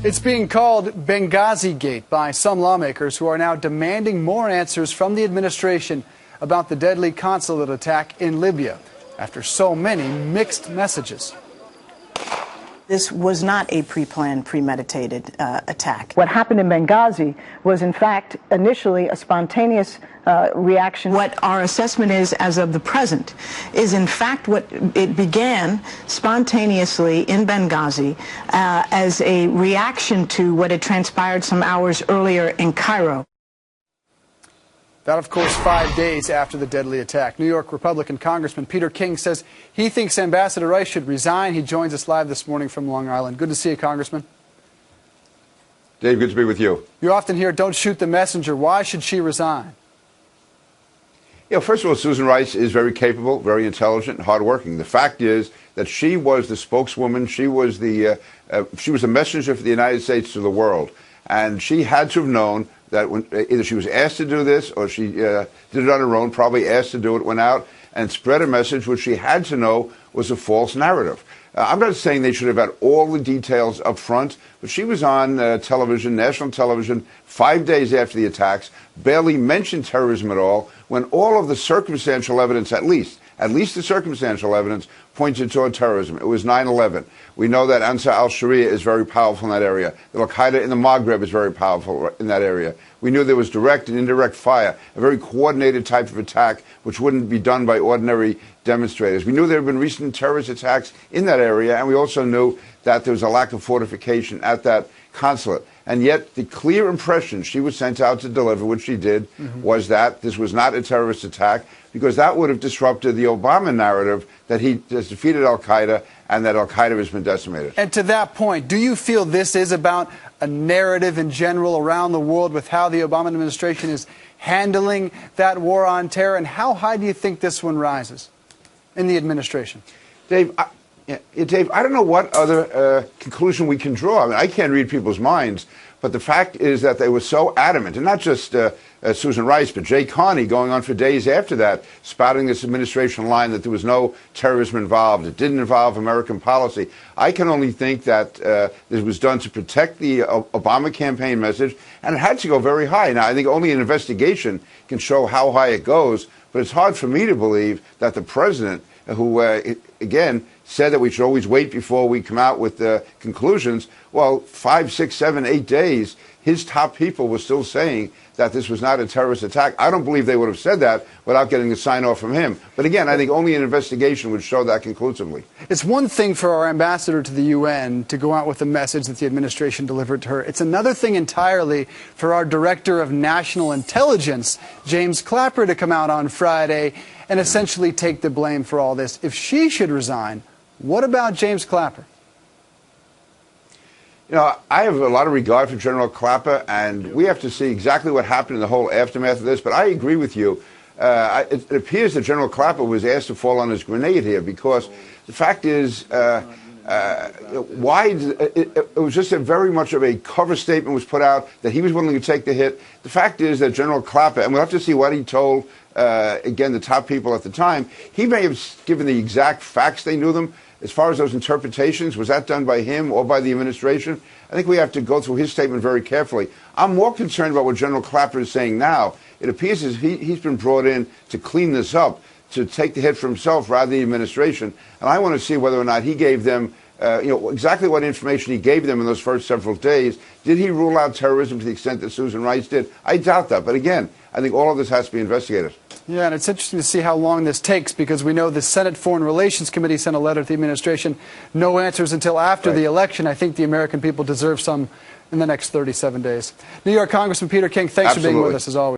It's being called Benghazi Gate by some lawmakers who are now demanding more answers from the administration about the deadly consulate attack in Libya after so many mixed messages. This was not a pre-planned, premeditated attack. What happened in Benghazi was, in fact, initially a spontaneous reaction. What our assessment is, as of the present, is in fact what it began spontaneously in Benghazi as a reaction to what had transpired some hours earlier in Cairo. That, of course, 5 days after the deadly attack. New York Republican Congressman Peter King says he thinks Ambassador Rice should resign. He joins us live this morning from Long Island. Good to see you, Congressman. Dave, good to be with you. You often hear, don't shoot the messenger. Why should she resign? You know, first of all, Susan Rice is very capable, very intelligent, and hardworking. The fact is that she was the spokeswoman. She was the messenger for the United States to the world. And she had to have known that when either she was asked to do this or she did it on her own, probably asked to do it, went out and spread a message which she had to know was a false narrative. I'm not saying they should have had all the details up front, but she was on television, national television, 5 days after the attacks, barely mentioned terrorism at all, when all of the circumstantial evidence, at least the circumstantial evidence, pointed toward terrorism. It was 9/11. We know that Ansar al-Sharia is very powerful in that area. The Al-Qaeda in the Maghreb is very powerful in that area. We knew there was direct and indirect fire, a very coordinated type of attack which wouldn't be done by ordinary demonstrators. We knew there had been recent terrorist attacks in that area, and we also knew that there was a lack of fortification at that consulate. And yet the clear impression she was sent out to deliver, which she did, was that this was not a terrorist attack, because that would have disrupted the Obama narrative that he has defeated al-Qaeda and that al-Qaeda has been decimated. And to that point, do you feel this is about a narrative in general around the world with how the Obama administration is handling that war on terror? And how high do you think this one rises in the administration? Dave, I don't know what other conclusion we can draw. I mean, I can't read people's minds, but the fact is that they were so adamant, and not just Susan Rice, but Jay Carney going on for days after that, spouting this administration line that there was no terrorism involved. It didn't involve American policy. I can only think that this was done to protect the Obama campaign message, and it had to go very high. Now, I think only an investigation can show how high it goes, but it's hard for me to believe that the president, who, again, said that we should always wait before we come out with conclusions. Well, 5, 6, 7, 8 days, his top people were still saying that this was not a terrorist attack. I don't believe they would have said that without getting a sign-off from him. But again, I think only an investigation would show that conclusively. It's one thing for our ambassador to the UN to go out with a message that the administration delivered to her. It's another thing entirely for our Director of National Intelligence, James Clapper, to come out on Friday and essentially take the blame for all this. If she should resign, what about James Clapper? You know, I have a lot of regard for General Clapper, and we have to see exactly what happened in the whole aftermath of this. But I agree with you. It appears that General Clapper was asked to fall on his grenade here, because the fact is, it was just very much of a cover statement was put out that he was willing to take the hit. The fact is that General Clapper, and we'll have to see what he told, again, the top people at the time, he may have given the exact facts they knew them. As far as those interpretations, was that done by him or by the administration? I think we have to go through his statement very carefully. I'm more concerned about what General Clapper is saying now. It appears as he's been brought in to clean this up, to take the hit for himself rather than the administration. And I want to see whether or not he gave them, exactly what information he gave them in those first several days. Did he rule out terrorism to the extent that Susan Rice did? I doubt that. But again, I think all of this has to be investigated. Yeah, and it's interesting to see how long this takes, because we know the Senate Foreign Relations Committee sent a letter to the administration, no answers until after the election. I think the American people deserve some in the next 37 days. New York Congressman Peter King, thanks for being with us as always.